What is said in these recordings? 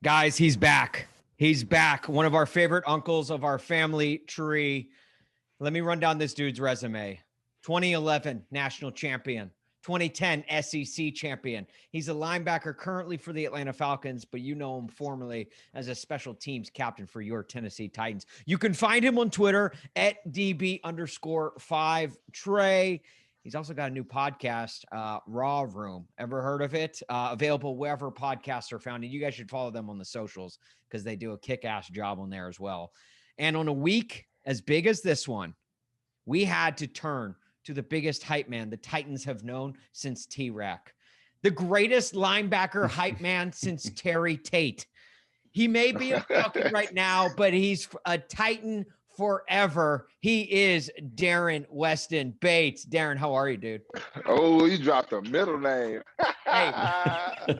Guys, he's back. He's back. One of our favorite uncles of our family tree. Let me run down this dude's resume. 2011 national champion, 2010 SEC champion. He's a linebacker currently for the Atlanta Falcons, but you know him formerly as a special teams captain for your Tennessee Titans. You can find him on Twitter at DB_5 Trey. He's also got a new podcast, Raw Room. Ever heard of it? Available wherever podcasts are found. And you guys should follow them on the socials because they do a kick-ass job on there as well. And on a week as big as this one, we had to turn to the biggest hype man the Titans have known since T-Rack. The greatest linebacker hype man since Terry Tate. He may be a Falcon right now, but he's a Titan forever. He is Daren Bates. Daren, how are you, dude? Oh, you dropped a middle name. Hey,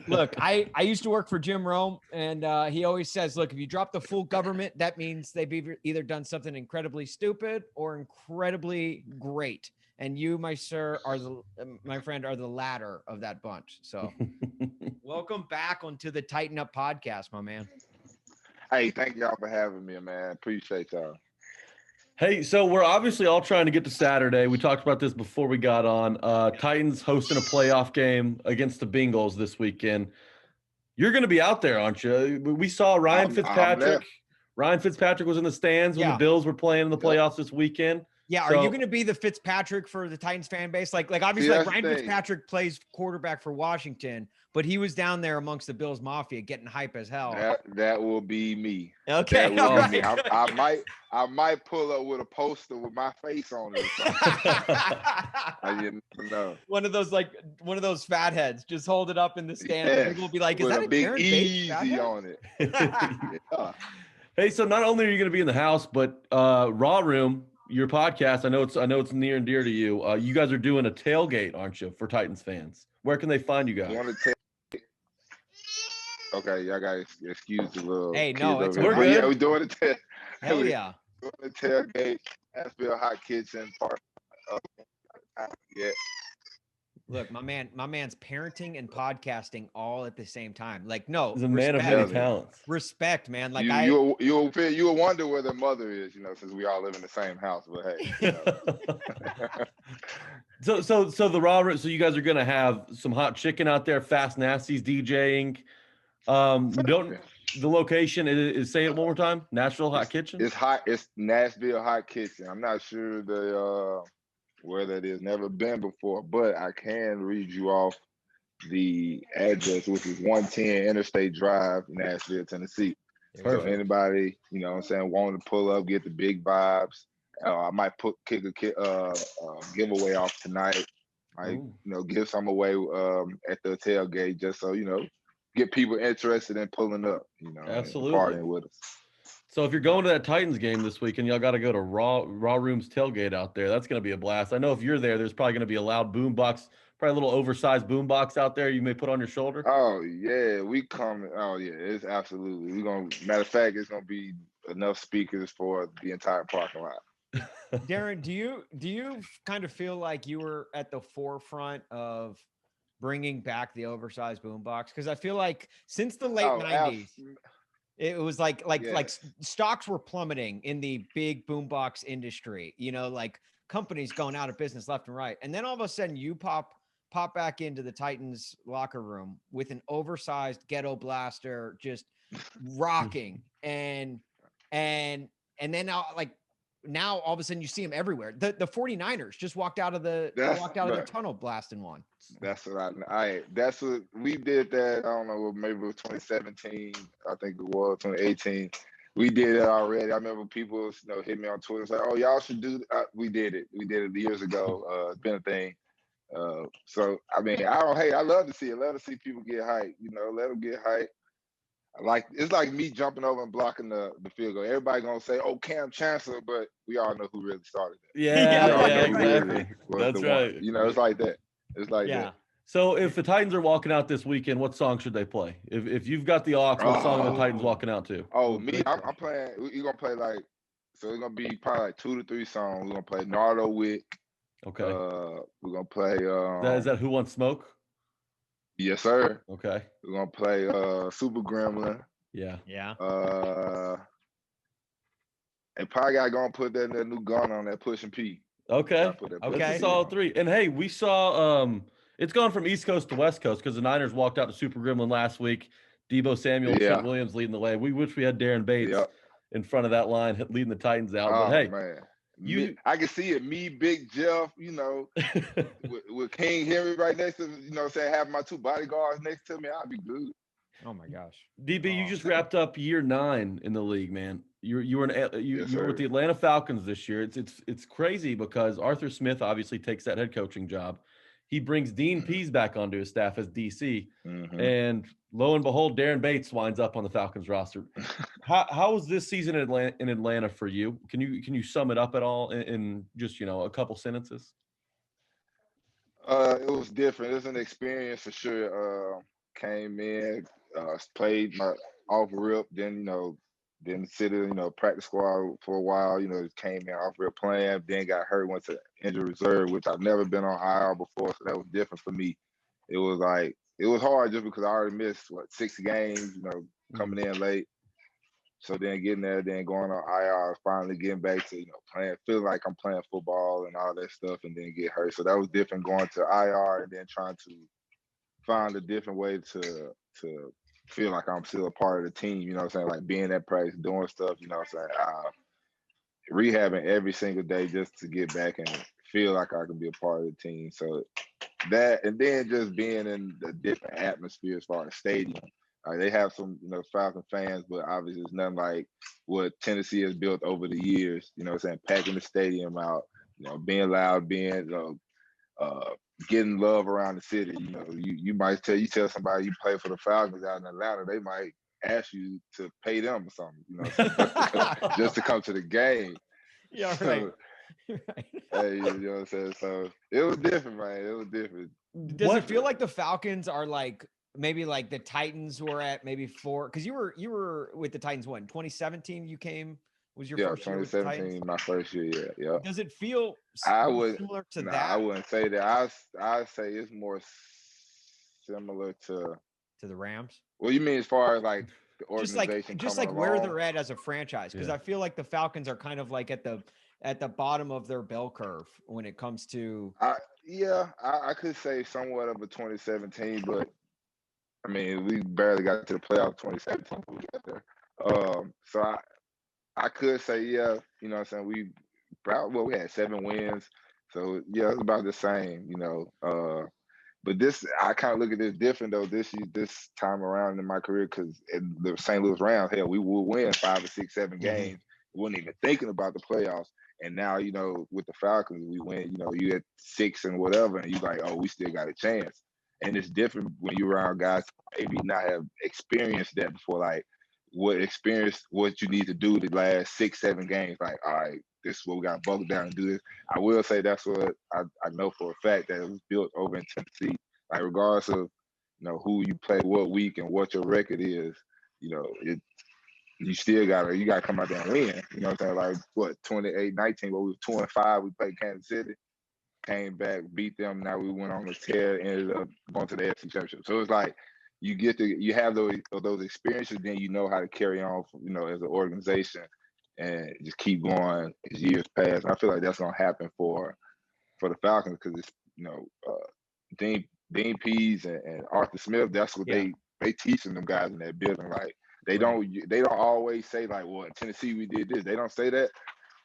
look, I used to work for Jim Rome, and he always says, look, if you drop the full government, that means they've either done something incredibly stupid or incredibly great. And you, my friend, are the latter of that bunch. So welcome back onto the Tighten Up podcast, my man. Hey, thank y'all for having me, man. Appreciate y'all. Hey, so we're obviously all trying to get to Saturday. We talked about this before we got on. Titans hosting a playoff game against the Bengals this weekend. You're going to be out there, aren't you? We saw Ryan Fitzpatrick. Ryan Fitzpatrick was in the stands when the Bills were playing in the playoffs this weekend. Yeah, are you going to be the Fitzpatrick for the Titans fan base? Like obviously, Ryan Fitzpatrick plays quarterback for Washington, but he was down there amongst the Bills Mafia getting hype as hell. That will be me. Okay, that will be me. I might pull up with a poster with my face on it. I didn't know. One of those fatheads. Just hold it up in the stand. Yes, People will be like, "Is with that a big Daren easy Bates on it?" Yeah. Hey, so not only are you going to be in the house, but Raw Room, your podcast, I know it's near and dear to you. You guys are doing a tailgate, aren't you, for Titans fans? Where can they find you guys? Okay, y'all got to excuse the little. Hey, no, it's we're good. Yeah, we're doing the Hell yeah. Doing the tailgate. Nashville Hot Kitchen part. Yeah. Look, my man's parenting and podcasting all at the same time. Like, no, He's a man of many talents. Respect, man. Like you'll wonder where their mother is, since we all live in the same house. But hey, So the Raw Room. So you guys are gonna have some hot chicken out there, Fast Nasty's DJing. The location is say it one more time. Nashville Hot Kitchen. It's Nashville Hot Kitchen. I'm not sure where that is. Never been before, but I can read you off the address, which is 110 Interstate Drive, Nashville, Tennessee. Perfect. So anybody, wanting to pull up, get the big vibes. I might kick a giveaway off tonight. Give some away at the tailgate, just so get people interested in pulling up. Absolutely, and partying with us. So if you're going to that Titans game this weekend, y'all got to go to Raw Room's tailgate out there. That's going to be a blast. I know if you're there's probably going to be a loud boom box, probably a little oversized boom box out there you may put on your shoulder. Oh yeah, we coming. Oh yeah, it's absolutely. Matter of fact, it's going to be enough speakers for the entire parking lot. Daren, do you kind of feel like you were at the forefront of bringing back the oversized boom box? Because I feel like since the late 90s. It was like stocks were plummeting in the big boombox industry, like companies going out of business left and right. And then all of a sudden you pop back into the Titans locker room with an oversized ghetto blaster, just rocking. and then now all of a sudden you see them everywhere. The 49ers just walked out of the tunnel blasting one. That's what that's what we did that. I don't know, maybe it was 2017. I think it was 2018. We did it already. I remember people, hit me on Twitter, say, "Oh, y'all should do." We did it. We did it years ago. It's been a thing. So I love to see it. Love to see people get hyped. Let them get hyped. It's like me jumping over and blocking the field goal. Everybody gonna say, "Oh, Cam Chancellor," but we all know who really started it. Yeah, exactly. That's right. It's like that. It's like that. So if the Titans are walking out this weekend, what song should they play? If you've got the aux, what song are the Titans walking out to? Oh, me, I'm playing. We're gonna play so it's gonna be probably 2 to 3 songs. We're gonna play Nardo Wick. Okay. We're gonna play. Is that Who Wants Smoke? Yes, sir. Okay. We're gonna play Super Gremlin. Yeah. Yeah. And probably got to go and put that new gun on that pushing P. Okay. Put that That's Okay. a solid 3. And hey, we saw it's gone from East Coast to West Coast because the Niners walked out to Super Gremlin last week. Debo Samuel, Yeah. Trent Williams leading the way. We wish we had Daren Bates Yep. in front of that line leading the Titans out. But Oh hey, man, I can see it. Me, Big Jeff, with King Henry right next to, having my 2 bodyguards next to me, I'd be good. Oh my gosh. DB, you just wrapped up year 9 in the league, man. You were with the Atlanta Falcons this year. It's crazy because Arthur Smith obviously takes that head coaching job. He brings Dean Pease back onto his staff as DC, and lo and behold, Daren Bates winds up on the Falcons roster. How was this season in Atlanta for you? Can you sum it up at all in just a couple sentences? It was different. It was an experience for sure. Came in, played my off rip, then sit in practice squad for a while. Came in off rip playing, then got hurt, went to injured reserve, which I've never been on IR before, so that was different for me. It was hard just because I already missed 6 games, coming in late. So then getting there, then going on IR, finally getting back to playing, feeling like I'm playing football and all that stuff, and then get hurt. So that was different going to IR and then trying to find a different way to feel like I'm still a part of the team. Like being at practice, doing stuff. Rehabbing every single day just to get back and feel like I can be a part of the team. So that, and then just being in the different atmosphere as far as stadium. They have some, Falcon fans, but obviously it's nothing like what Tennessee has built over the years. Packing the stadium out, being loud, being, getting love around the city. You might tell somebody you play for the Falcons out in Atlanta, they might ask you to pay them or something, just to come to the game. Yeah, so, right. Hey, you know what I'm saying? So it was different, man. It was different. Does it feel like the Falcons are like maybe like the Titans were at maybe 4? Because you were with the Titans when 2017 you came was your first year with the Titans? 2017, my first year. Yeah. Does it feel similar to that? I wouldn't say that. I say it's more similar to the Rams. Well, you mean as far as like the organization, just like where they're at as a franchise? Because I feel like the Falcons are kind of like at the bottom of their bell curve when it comes to. I could say somewhat of a 2017, but I mean we barely got to the playoffs 2017 when we got there. So I could say you know what I'm saying, we had 7 wins, so it's about the same, But I kind of look at this different though this time around in my career, because in the St. Louis Rams, hell, we would win 5 or 6, 7 games. We wasn't even thinking about the playoffs. And now, with the Falcons, we win, you at 6 and whatever, and you like, oh, we still got a chance. And it's different when you're around guys who maybe not have experienced that before, like what you need to do the last 6, 7 games. Like, all right, this is what we got to buckle down and do this. I will say that's what I know for a fact, that it was built over in Tennessee. Like, regardless of who you play what week and what your record is, you still gotta come out there and win. You know what I'm saying? Like, what, 28-19, where we were 2-5, we played Kansas City, came back, beat them. Now we went on the tear, ended up going to the AFC Championship. So it's like you have those experiences, then you know how to carry on, as an organization, and just keep going as years pass. And I feel like that's gonna happen for the Falcons, because it's Dean Pease and Arthur Smith. That's what they teaching them guys in that building. Like, they don't always say like, well, in Tennessee we did this. They don't say that,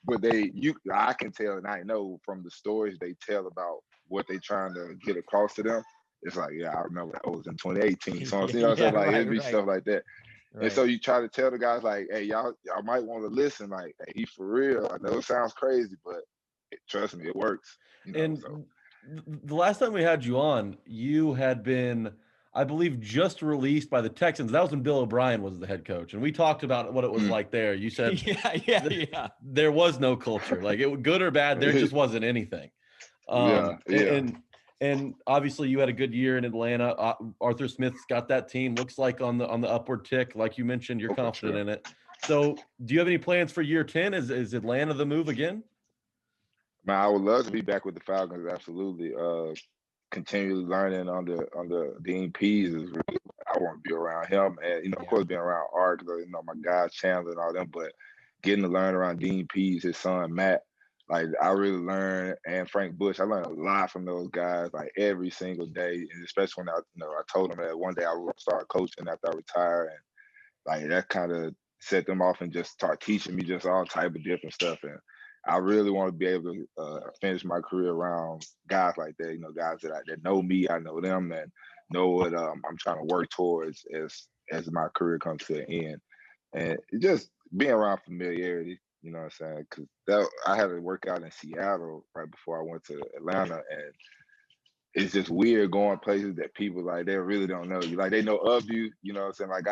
but I can tell, and I know from the stories they tell about what they trying to get across to them. It's like, I remember that was in 2018. So you know what I'm saying? Like, it'd be stuff like that. Right. And so you try to tell the guys like, hey, y'all might want to listen. Like, hey, he for real. I know it sounds crazy, but trust me, it works. The last time we had you on, you had been, I believe, just released by the Texans. That was when Bill O'Brien was the head coach, and we talked about what it was like there. You said, there was no culture, like it was good or bad. There just wasn't anything. And obviously you had a good year in Atlanta. Arthur Smith's got that team. Looks like on the upward tick, like you mentioned. You're confident in it. So, do you have any plans for year 10? Is Atlanta the move again? Man, I would love to be back with the Falcons. Absolutely. continually learning under Dean Pease is really, I want to be around him. And, you know, of course, being around Art, you know, my guys, Chandler and all them, but getting to learn around Dean Pease, his son, Matt, like I really learned, and Frank Bush, I learned a lot from those guys, like every single day. And especially when I told them that one day I would start coaching after I retire. And like that kind of set them off and just start teaching me just all type of different stuff. And I really want to be able to finish my career around guys like that, you know, guys that know me, I know them, and know what I'm trying to work towards as my career comes to an end. And just being around familiarity, you know what I'm saying? Because I had to work out in Seattle right before I went to Atlanta, and it's just weird going places that people like they really don't know you. Like they know of you, you know what I'm saying? Like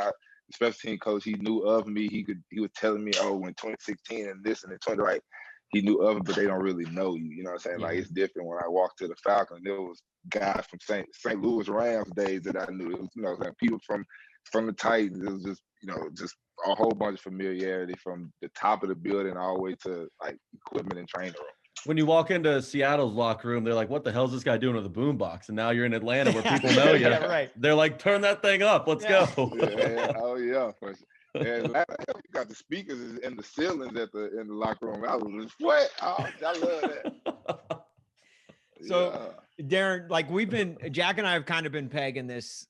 special team coach, he knew of me. He was telling me, oh, in 2016 and this and the 20, like he knew of it, but they don't really know you. You know what I'm saying? Yeah. Like it's different when I walked to the Falcons. There was guys from St. Louis Rams days that I knew. It was, you know, people from the Titans. It was just, you know, just a whole bunch of familiarity from the top of the building all the way to like equipment and training room. When you walk into Seattle's locker room, they're like, what the hell's this guy doing with a boombox? And now you're in Atlanta where people know you. Yeah, right. They're like, turn that thing up. Let's go. Yeah. Oh, yeah. And you got the speakers in the ceilings in the locker room. I was just, what? Oh, I love that. So, Daren, like Jack and I have kind of been pegging this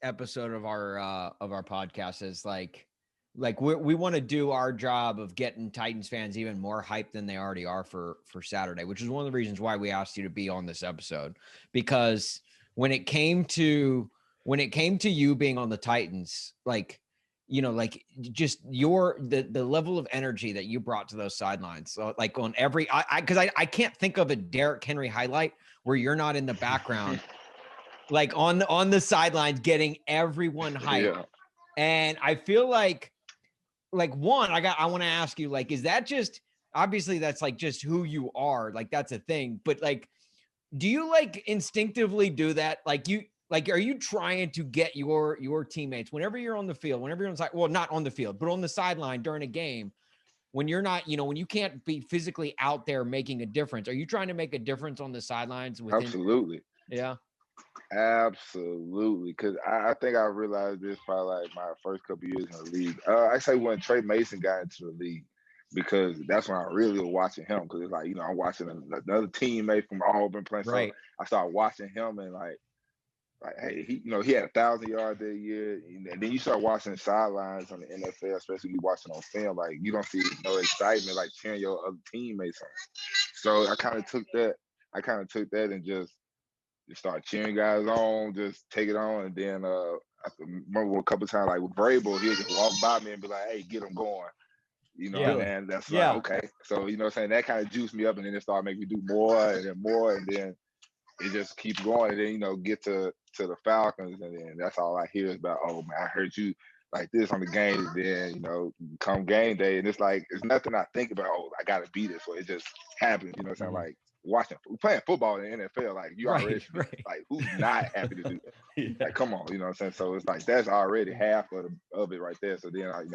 episode of our podcast as like we want to do our job of getting Titans fans even more hyped than they already are for Saturday, which is one of the reasons why we asked you to be on this episode. Because when it came to you being on the Titans, like, you know, like just the level of energy that you brought to those sidelines. So like on every, because I can't think of a Derrick Henry highlight where you're not in the background, like on the sidelines, getting everyone hyped. Yeah. And I feel like one, I want to ask you, like, is that just, obviously that's like just who you are, like that's a thing, but like, do you like instinctively do that? Like, are you trying to get your teammates whenever you're on the field, whenever you're on the side, well, not on the field, but on the sideline during a game, when you're not, you know, when you can't be physically out there making a difference, are you trying to make a difference on the sidelines? Absolutely. Yeah. Absolutely. Because I think I realized this probably like my first couple years in the league. I say when Trey Mason got into the league, because that's when I really was watching him. Because it's like, you know, I'm watching another teammate from Auburn playing. Right. So I started watching him and like, hey, he had 1,000 yards that year, and then you start watching the sidelines on the NFL, especially you watching on film. Like you don't see no excitement like cheering your other teammates on. So I kind of took that. And just start cheering guys on, just take it on, and then I remember a couple of times like with Vrabel, he'll just walk by me and be like, "Hey, get him going." You know, and that's like okay. So you know, what I'm saying that kind of juiced me up, and then it started making me do more, and then it just keeps going, and then you know get to the Falcons, and then that's all I hear is about, oh man, I heard you like this on the game. Then you know, come game day, and it's like it's nothing I think about. Oh, I gotta be this, so it just happens. You know what I'm saying? Like playing football in the NFL, like you already like who's not happy to do that? Like come on, you know what I'm saying? So it's like that's already half of it right there. So then I'm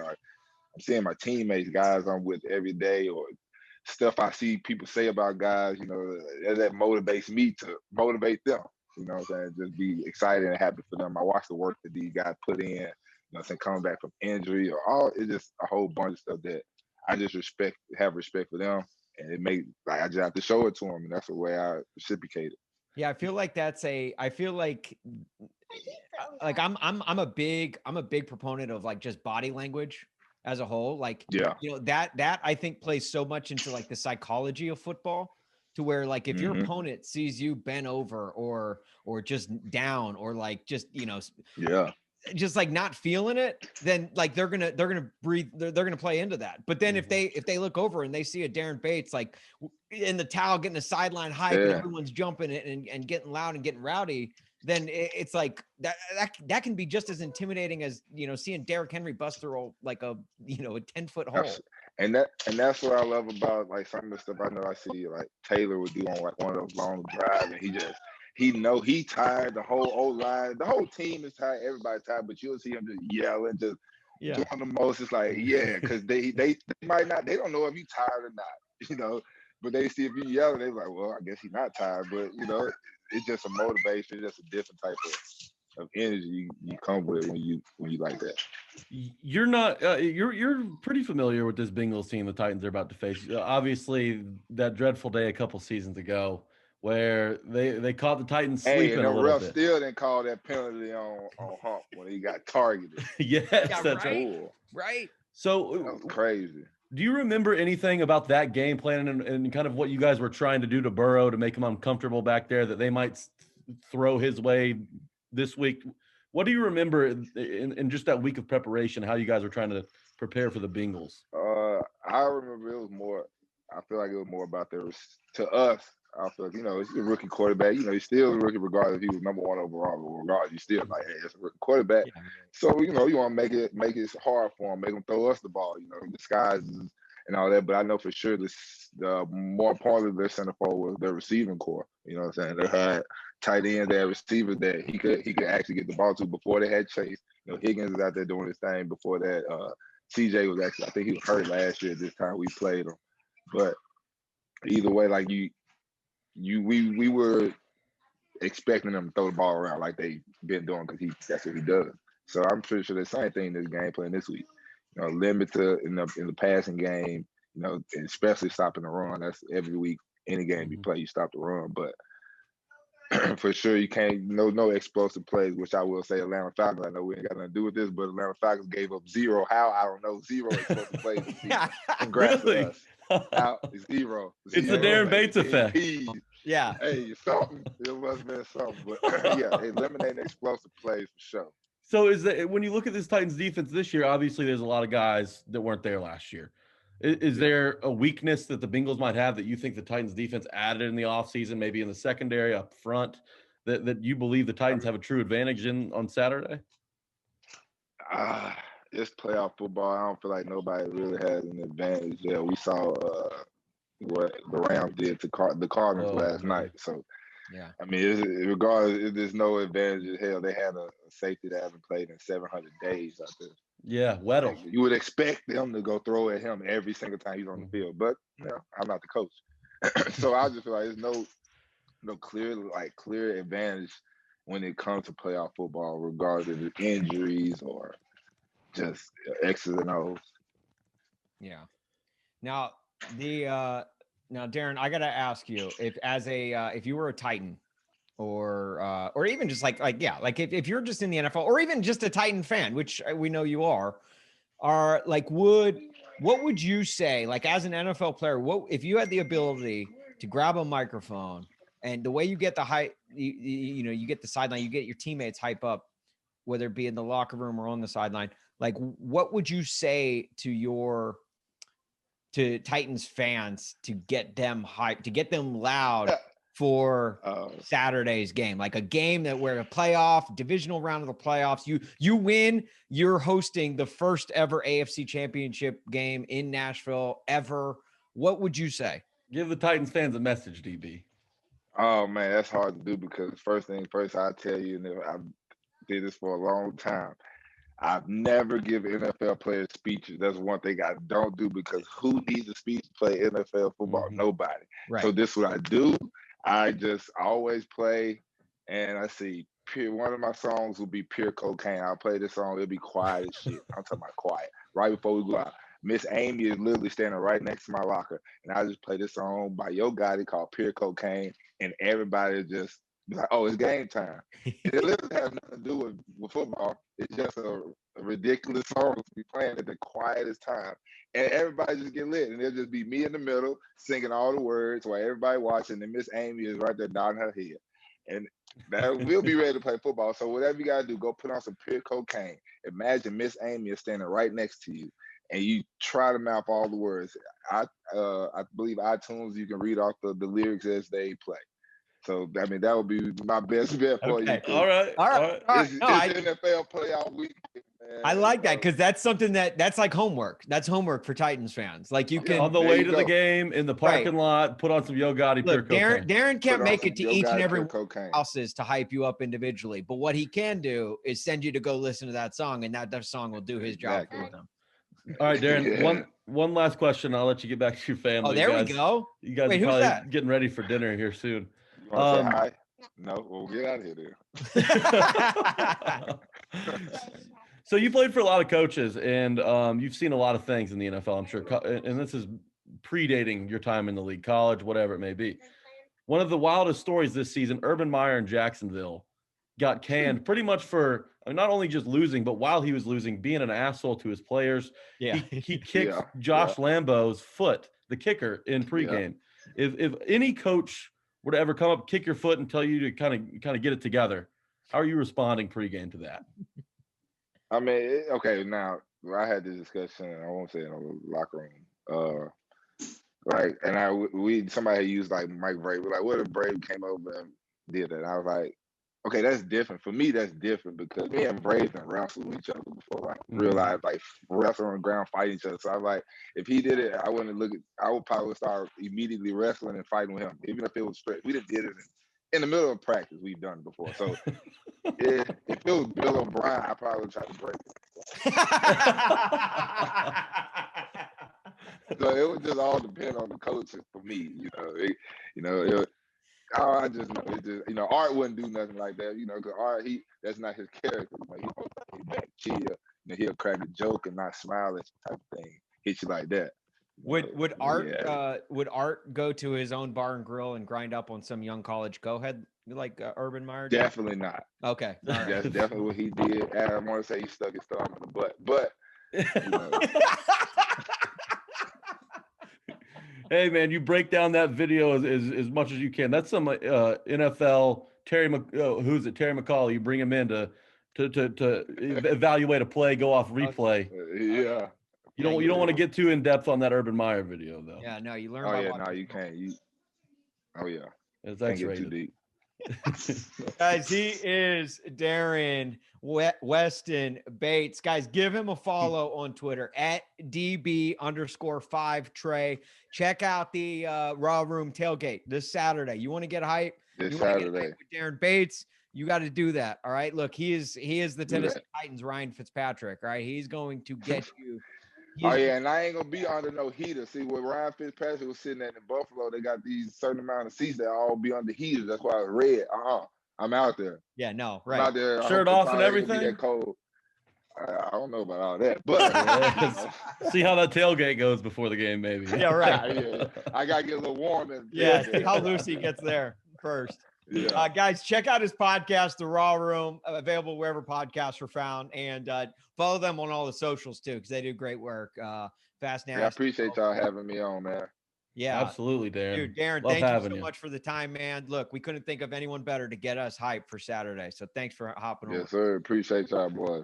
seeing my teammates, guys I'm with every day, or stuff I see people say about guys, you know, that motivates me to motivate them. You know what I'm saying? Just be excited and happy for them. I watch the work that these guys put in, you know what I'm saying, coming back from injury it's just a whole bunch of stuff that I just have respect for them. And it makes like I just have to show it to them, and that's the way I reciprocate it. Yeah, I feel like I'm a big proponent of like just body language as a whole. Like, you know, that I think plays so much into like the psychology of football, to where like if your opponent sees you bent over or just down, or like just, you know, just like not feeling it, then like they're gonna breathe, they're gonna play into that. But then if they look over and they see a Daren Bates like in the towel getting a sideline hype and everyone's jumping and getting loud and getting rowdy, then it's like that can be just as intimidating as, you know, seeing Derrick Henry bust through like a, you know, a 10-foot hole. And that's what I love about like some of the stuff I know I see like Taylor would do on like one of those long drives, and he tired, the whole O-line, the whole team is tired, everybody's tired, but you'll see him just yelling, just doing the most. It's like, because they might not, they don't know if you tired or not, you know, but they see if you yelling, they're like, well, I guess he's not tired, but you know, it's just a motivation, it's just a different type of energy you come with when you like that. You're not you're pretty familiar with this Bengals team the Titans are about to face. Obviously, that dreadful day a couple seasons ago where they caught the Titans sleeping and a the little ref bit. still didn't call that penalty on Hump when he got targeted. Yes, Yeah, that's right. Cool. Right. So That was crazy. do you remember anything about that game plan and kind of what you guys were trying to do to Burrow to make him uncomfortable back there that they might throw his way this week? What do you remember in just that week of preparation, how you guys were trying to prepare for the Bengals? I remember it was more. I feel like it was more about to us. I feel like, it's a rookie quarterback. He's still a rookie regardless if he was number 1 overall or regardless. You still like, hey, it's a rookie quarterback. Yeah. So, you want to make it hard for him, make him throw us the ball, disguises and all that. But I know for sure the more part of their center forward was their receiving core. You know what I'm saying? They had tight ends, they had receivers that he could actually get the ball to before they had Chase. Higgins is out there doing his thing before that. CJ was actually, I think he was hurt last year at this time we played him. But either way, like we were expecting them to throw the ball around like they've been doing because that's what he does. So I'm pretty sure the same thing in this game plan this week. Limit to in the passing game, especially stopping the run. That's every week, any game you play, you stop the run. But for sure you can't no explosive plays, which I will say Atlanta Falcons. I know we ain't got nothing to do with this, but Atlanta Falcons gave up zero. How? I don't know. Zero explosive plays. Congrats to us. Out zero. It's the Daren Bates effect. Yeah. Hey, something. It must have been something. But yeah, eliminating explosive plays for sure. So is that when you look at this Titans defense this year, obviously there's a lot of guys that weren't there last year. Is there a weakness that the Bengals might have that you think the Titans defense added in the offseason, maybe in the secondary up front, that you believe the Titans have a true advantage in on Saturday? It's playoff football. I don't feel like nobody really has an advantage there. We saw what the Rams did to the Cardinals last night. So, yeah. I mean, regardless, there's no advantage. Hell, they had a safety that hasn't played in 700 days out there. Yeah, Weddle. You would expect them to go throw at him every single time he's on the field, but I'm not the coach, so I just feel like there's no clear advantage when it comes to playoff football, regardless of injuries or just X's and O's. Yeah. Now Daren, I gotta ask you if you were a Titan, or even just like if you're just in the NFL, or even just a Titan fan, which we know you are like, what would you say, like, as an NFL player, what if you had the ability to grab a microphone and the way you get the hype, you get the sideline, you get your teammates hype up, whether it be in the locker room or on the sideline, like, what would you say to Titans fans to get them hyped, to get them loud for Saturday's game, like a game that we're a playoff divisional round of the playoffs. You win, you're hosting the first ever AFC Championship game in Nashville ever. What would you say? Give the Titans fans a message, DB. Oh man, that's hard to do because first thing first, I tell you, and I did this for a long time. I've never given NFL players speeches. That's one thing I don't do because who needs a speech to play NFL football? Nobody. Right. So this is what I do. I just always play, and I see one of my songs will be Pure Cocaine. I'll play this song. It'll be quiet as shit. I'm talking about quiet. Right before we go out, Miss Amy is literally standing right next to my locker, and I just play this song by Yo Gotti called Pure Cocaine, and everybody just be like, oh, it's game time. It literally has nothing to do with football. It's just a ridiculous song to be playing at the quietest time. And everybody just get lit. And it'll just be me in the middle singing all the words while everybody watching. And Miss Amy is right there nodding her head. And we'll be ready to play football. So whatever you got to do, go put on some Pure Cocaine. Imagine Miss Amy is standing right next to you. And you try to mouth all the words. I believe iTunes, you can read off the lyrics as they play. So, I mean, that would be my best bet for you. All right. It's NFL playoff week, man. I like that because that's something that's like homework. That's homework for Titans fans. Like, you can on the way to the game in the parking lot, put on some Yo Gotti Pure Cocaine. Daren can't make it to each and every houses to hype you up individually, but what he can do is send you to go listen to that song, and that song will do his job for them. All right, Daren. One last question. I'll let you get back to your family. Oh, there we go. You guys Wait, are who's probably that? getting ready for dinner here soon. You want to say hi? No, well, get out of here then. So you played for a lot of coaches, and you've seen a lot of things in the NFL, I'm sure. And this is predating your time in the league, college, whatever it may be. One of the wildest stories this season, Urban Meyer in Jacksonville got canned pretty much for not only just losing, but while he was losing, being an asshole to his players. Yeah. He kicked Josh Lambo's foot, the kicker, in pregame. If any coach were to ever come up, kick your foot, and tell you to kind of get it together, how are you responding pregame to that? I mean, okay, now I had this discussion. I won't say in a locker room. Like, and somebody had used like Mike Brave. Like, what if Brave came over and did that? And I was like, okay, that's different. For me, that's different because me and Brave can wrestle with each other before, like real life, like wrestle on the ground, fight each other. So I was like, if he did it, I would probably start immediately wrestling and fighting with him, even if it was straight. We just did it in the middle of practice. We've done it before. So if it was Bill O'Brien, I probably would try to break it. So it would just all depend on the coaches for me, I just know it just, Art wouldn't do nothing like that, because Art, that's not his character. He'll crack a joke and not smile at you type of thing. Hit you like that. Would Art go to his own bar and grill and grind up on some young college go-ahead like Urban Meyer did? Definitely not. Okay. Right. That's definitely what he did. And I want to say he stuck his thumb in the butt, but Hey man, you break down that video as much as you can. That's some NFL Terry McCall. You bring him in to evaluate a play, go off replay. Yeah. You don't want to get too in depth on that Urban Meyer video though. Yeah, no, you learn. You can't. It's can't get too deep. Guys, he is Daren Weston Bates. Guys, give him a follow on Twitter at DB_5 Trey. Check out the Raw Room tailgate this Saturday. You want to get hype? This Saturday with Daren Bates. You got to do that. All right. Look, he is the Tennessee Titans Ryan Fitzpatrick. All right. He's going to get you. And I ain't gonna be under no heater. See, where Ryan Fitzpatrick was sitting at in Buffalo, they got these certain amount of seats that all be under heaters. That's why it's red. I'm out there. Yeah, no, right. I'm out there. Shirt off and everything. That cold. I don't know about all that, but see how that tailgate goes before the game, maybe. Yeah, right. I gotta get a little warm. See how loose he gets there first. Yeah. Guys, check out his podcast, The Raw Room, available wherever podcasts are found, and follow them on all the socials too, because they do great work. Fast Nasty. I appreciate y'all having me on, man. Yeah, absolutely, Daren. Dude, Daren, thank you so much for the time, man. Look, we couldn't think of anyone better to get us hyped for Saturday. So thanks for hopping on. Yes, sir. Appreciate y'all, boys.